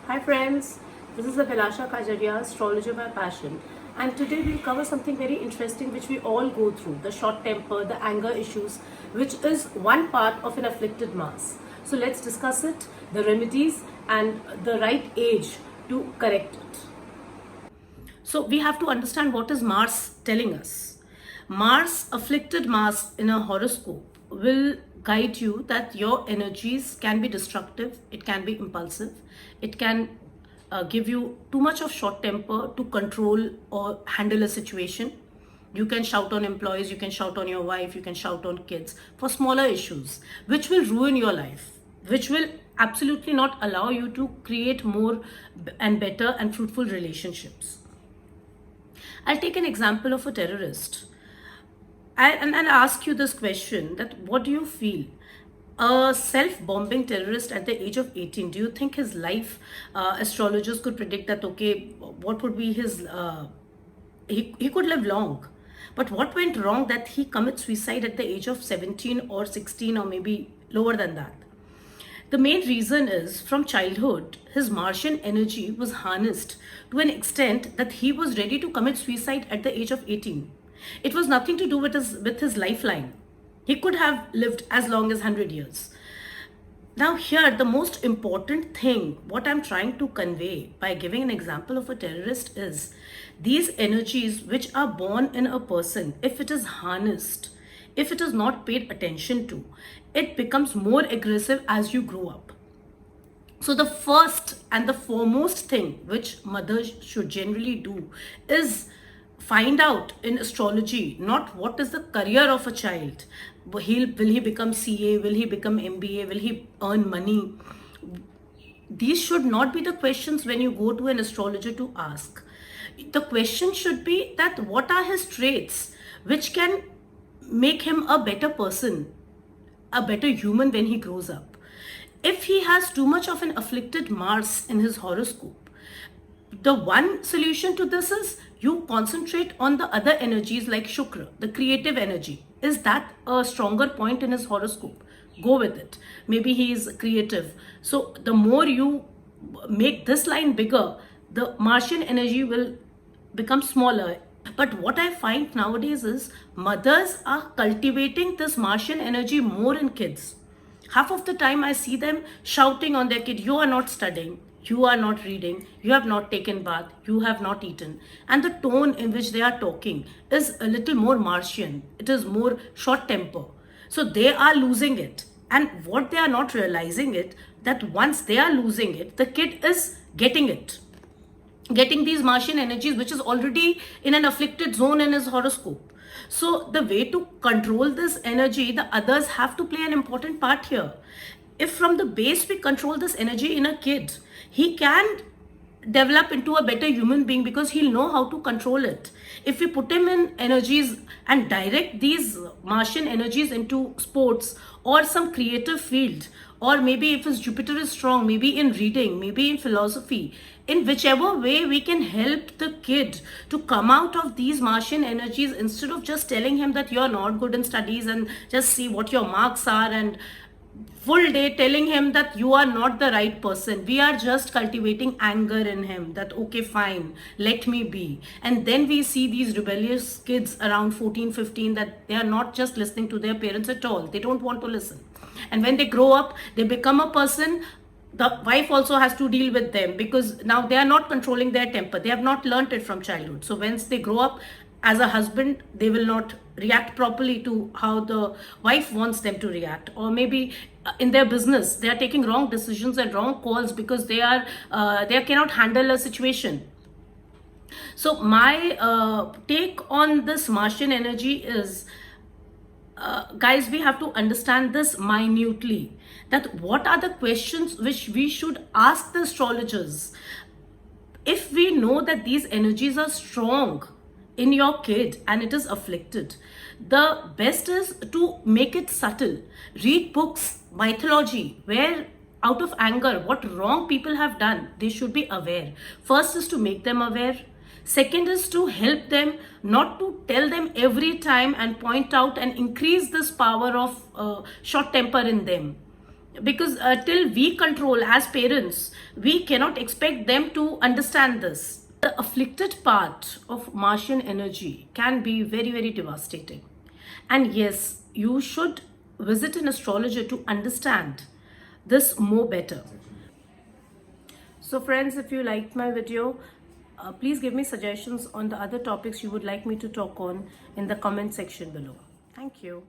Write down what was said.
Hi friends, this is Abhilasha Kajaria, astrologer by passion, and today we'll cover something very interesting which we all go through, the short temper, the anger issues, which is one part of an afflicted Mars. So let's discuss it, the remedies and the right age to correct it. So we have to understand what is Mars telling us. Afflicted Mars in a horoscope will guide you that your energies can be destructive, it can be impulsive, it can give you too much of short temper to control or handle a situation. You can shout on employees, you can shout on your wife, you can shout on kids for smaller issues, which will ruin your life, which will absolutely not allow you to create more and better and fruitful relationships. I'll take an example of a terrorist. And I'll ask you this question, that what do you feel? A self-bombing terrorist at the age of 18, do you think his life, astrologers could predict that, okay, what would be his, he could live long. But what went wrong that he commits suicide at the age of 17 or 16 or maybe lower than that? The main reason is from childhood, his Martian energy was harnessed to an extent that he was ready to commit suicide at the age of 18. It was nothing to do with his lifeline. He could have lived as long as 100 years. Now here, the most important thing, what I'm trying to convey by giving an example of a terrorist is, these energies which are born in a person, if it is harnessed, if it is not paid attention to, it becomes more aggressive as you grow up. So the first and the foremost thing which mothers should generally do is find out in astrology not what is the career of a child. Will he become CA? Will he become MBA? Will he earn money? These should not be the questions when you go to an astrologer to ask. The question should be that what are his traits which can make him a better person, a better human when he grows up. If he has too much of an afflicted Mars in his horoscope, the one solution to this is you concentrate on the other energies like Shukra, the creative energy. Is that a stronger point in his horoscope? Go with it. Maybe he is creative. So the more you make this line bigger, the Martian energy will become smaller. But what I find nowadays is mothers are cultivating this Martian energy more in kids. Half of the time I see them shouting on their kid, you are not studying, you are not reading, you have not taken bath, you have not eaten. And the tone in which they are talking is a little more Martian. It is more short temper. So they are losing it. And what they are not realizing it, that once they are losing it, the kid is getting it. Getting these Martian energies, which is already in an afflicted zone in his horoscope. So the way to control this energy, the others have to play an important part here. If from the base we control this energy in a kid, he can develop into a better human being because he'll know how to control it. If we put him in energies and direct these Martian energies into sports or some creative field, or maybe if his Jupiter is strong, maybe in reading, maybe in philosophy, in whichever way we can help the kid to come out of these Martian energies, instead of just telling him that you're not good in studies and just see what your marks are, and full day telling him that you are not the right person. We are just cultivating anger in him, that okay, fine, let me be. And then we see these rebellious kids around 14, 15, that they are not just listening to their parents at all. They don't want to listen. And when they grow up, they become a person. The wife also has to deal with them because now they are not controlling their temper. They have not learnt it from childhood. So once they grow up as a husband, they will not react properly to how the wife wants them to react. Or maybe in their business, they are taking wrong decisions and wrong calls because they cannot handle a situation. So my take on this Martian energy is, guys, we have to understand this minutely, that what are the questions which we should ask the astrologers. If we know that these energies are strong in your kid and it is afflicted, the best is to make it subtle. Read books, mythology, where out of anger, what wrong people have done, they should be aware. First is to make them aware. Second is to help them, not to tell them every time and point out and increase this power of short temper in them. because till we control as parents, we cannot expect them to understand this. The afflicted part of Martian energy can be very, very devastating. And yes, you should visit an astrologer to understand this more better. So friends, if you liked my video, please give me suggestions on the other topics you would like me to talk on in the comment section below. Thank you.